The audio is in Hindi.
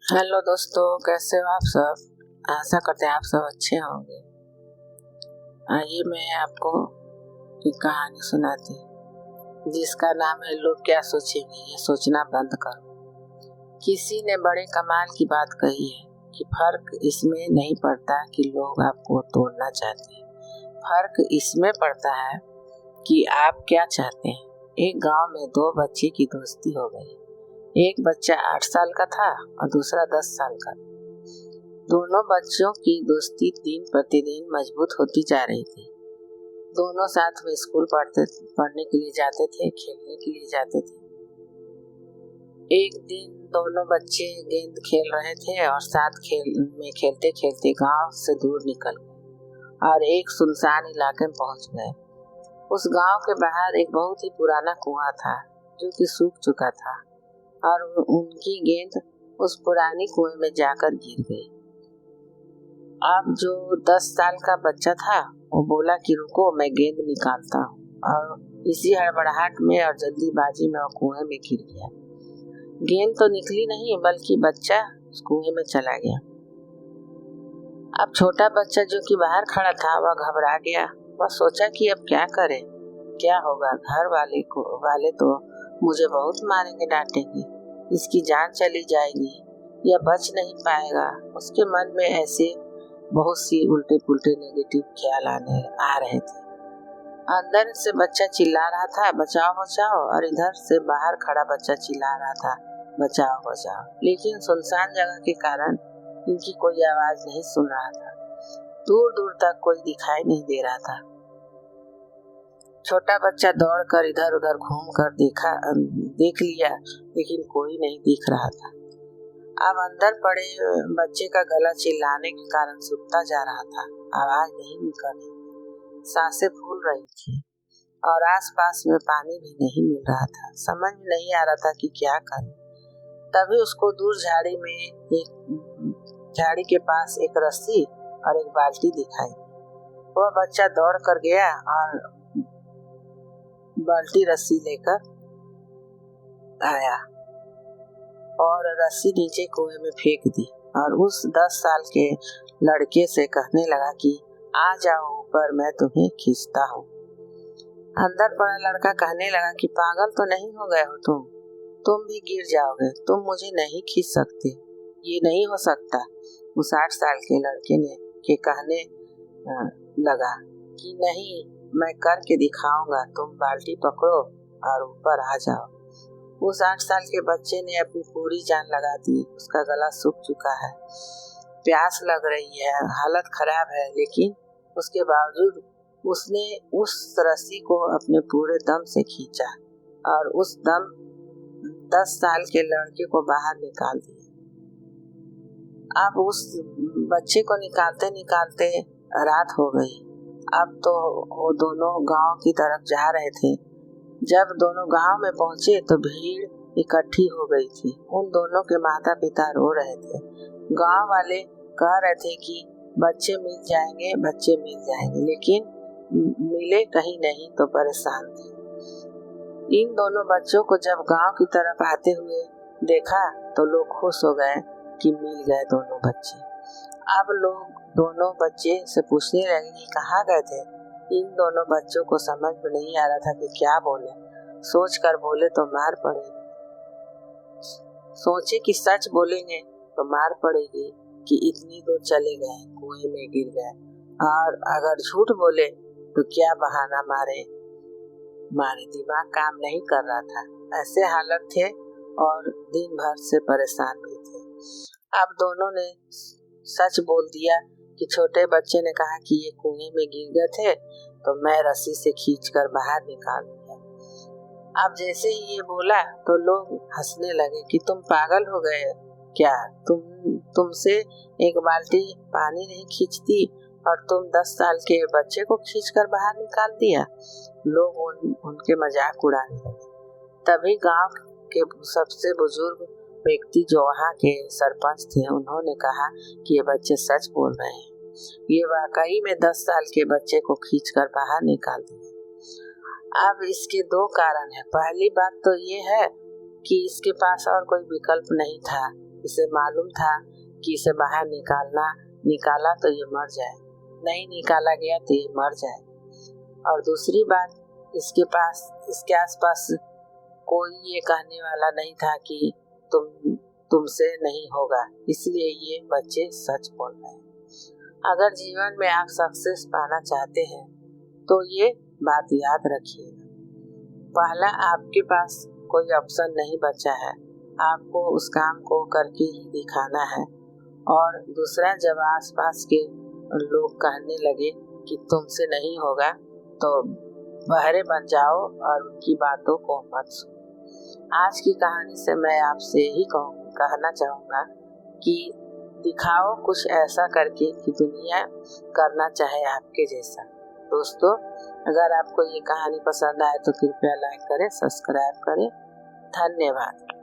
हेलो दोस्तों, कैसे हो आप सब। आशा करते हैं आप सब अच्छे होंगे। आइए मैं आपको एक कहानी सुनाती हूँ जिसका नाम है लोग क्या सोचेंगे, ये सोचना बंद करो। किसी ने बड़े कमाल की बात कही है कि फर्क इसमें नहीं पड़ता कि लोग आपको तोड़ना चाहते हैं, फर्क इसमें पड़ता है कि आप क्या चाहते हैं। एक गांव में दो बच्चे की दोस्ती हो गई। एक बच्चा 8 साल का था और दूसरा 10 साल का। दोनों बच्चों की दोस्ती दिन प्रतिदिन मजबूत होती जा रही थी। दोनों साथ में स्कूल पढ़ने के लिए जाते थे, खेलने के लिए जाते थे। एक दिन दोनों बच्चे गेंद खेल रहे थे और साथ खेलते खेलते गांव से दूर निकल गए और एक सुनसान इलाके में पहुंच गए। उस गांव के बाहर एक बहुत ही पुराना कुआं था जो कि सूख चुका था और उनकी गेंद उस पुरानी कुएं में जाकर गिर गई। अब जो 10 साल का बच्चा था वो बोला कि रुको, मैं गेंद निकालता हूँ, और इसी हड़बड़ाहट में और जल्दीबाजी में वो कुएं में गिर गया। गेंद तो निकली नहीं बल्कि बच्चा उस कुएं में चला गया। अब छोटा बच्चा जो कि बाहर खड़ा था वह घबरा गया। वह सोचा कि अब क्या करे, क्या होगा। घर वाले तो मुझे बहुत मारेंगे, डांटेंगे, इसकी जान चली जाएगी, यह बच नहीं पाएगा। उसके मन में ऐसे बहुत सी उल्टे पुल्टे नेगेटिव ख्याल आ रहे थे। अंदर से बच्चा चिल्ला रहा था बचाओ बचाओ, और इधर से बाहर खड़ा बच्चा चिल्ला रहा था बचाओ बचाओ। लेकिन सुनसान जगह के कारण इनकी कोई आवाज नहीं सुन रहा था। दूर दूर तक कोई दिखाई नहीं दे रहा था। छोटा बच्चा दौड़कर इधर उधर घूमकर देख लिया, लेकिन कोई नहीं दिख रहा था। अब अंदर पड़े बच्चे का गला चिल्लाने के कारण सूखता जा रहा था, आवाज नहीं निकल रही थी, सांसें फूल रही थी और आसपास में पानी भी नहीं मिल रहा था। समझ में नहीं आ रहा था कि क्या करे। तभी उसको दूर झाड़ी के पास एक रस्सी और एक बाल्टी दिखाई। वह बच्चा दौड़ कर गया और बाल्टी रस्सी लेकर आया और रस्सी नीचे कुएं में फेंक दी और उस 10 साल के लड़के से कहने लगा कि आ जाओ ऊपर, मैं तुम्हें खींचता हूँ। अंदर पड़ा लड़का कहने लगा कि पागल तो नहीं हो गए हो तुम भी गिर जाओगे, तुम मुझे नहीं खींच सकते, ये नहीं हो सकता। उस 8 साल के लड़के के कहने लगा कि नहीं, मैं करके दिखाऊंगा, तुम बाल्टी पकड़ो और ऊपर आ जाओ। उस 8 साल के बच्चे ने अपनी पूरी जान लगा दी। उसका गला सूख चुका है, प्यास लग रही है, हालत खराब है, लेकिन उसके बावजूद उसने उस रस्सी को अपने पूरे दम से खींचा और उस दम 10 साल के लड़के को बाहर निकाल दिया। अब उस बच्चे को निकालते निकालते रात हो गई। अब तो वो दोनों गांव की तरफ जा रहे थे। जब दोनों गांव में पहुंचे तो भीड़ इकट्ठी हो गई थी। उन दोनों के माता पिता रो रहे थे। गांव वाले कह रहे थे कि बच्चे मिल जाएंगे, लेकिन मिले कहीं नहीं तो परेशान थे। इन दोनों बच्चों को जब गांव की तरफ आते हुए देखा तो लोग खुश हो गए कि मिल गए दोनों बच्चे। अब लोग दोनों बच्चे से पूछने लगे कि कहाँ गए थे। इन दोनों बच्चों को समझ में नहीं आ रहा था कि क्या बोले। सोच कर बोले तो मार पड़ेगी, सोचे कि सच बोलेंगे तो मार पड़ेगी कि इतनी दूर चले गए, कुएं में गिर गए, और अगर झूठ बोले तो क्या बहाना मारे। दिमाग काम नहीं कर रहा था। ऐसे हालत थे और दिन भर से परेशान भी थे। अब दोनों ने सच बोल दिया कि छोटे बच्चे ने कहा कि ये कुएं में गिर गए थे तो मैं रस्सी से खींचकर बाहर निकाल दिया। अब जैसे ही ये बोला तो लोग हंसने लगे कि तुम पागल हो गए क्या, तुमसे एक बाल्टी पानी नहीं खींचती और तुम 10 साल के बच्चे को खींचकर बाहर निकाल दिया। लोग उनके मजाक उड़ाने लगे। तभी गांव के सबसे बुजुर्ग व्यक्ति जो वहाँ के सरपंच थे, उन्होंने कहा कि ये बच्चे सच बोल रहे हैं, ये वाकई में 10 साल के बच्चे को खींचकर बाहर निकाल दिया। अब इसके 2 कारण हैं। पहली बात तो ये है कि इसके पास और कोई विकल्प नहीं था, इसे मालूम था कि इसे बाहर निकाला तो ये मर जाए, नहीं निकाला गया तो ये मर जाए। और दूसरी बात, इसके आसपास कोई ये कहने वाला नहीं था कि तुमसे नहीं होगा, इसलिए ये बच्चे सच बोल रहे हैं। अगर जीवन में आप सक्सेस पाना चाहते हैं तो ये बात याद रखिएगा। पहला, आपके पास कोई ऑप्शन नहीं बचा है, आपको उस काम को करके ही दिखाना है। और दूसरा, जब आसपास के लोग कहने लगे कि तुमसे नहीं होगा तो बहरे बन जाओ और उनकी बातों को मत सुनो। आज की कहानी से मैं आपसे यही कहना चाहूँगा कि दिखाओ कुछ ऐसा करके कि दुनिया करना चाहे आपके जैसा। दोस्तों, अगर आपको ये कहानी पसंद आए तो कृपया लाइक करें, सब्सक्राइब करें। धन्यवाद।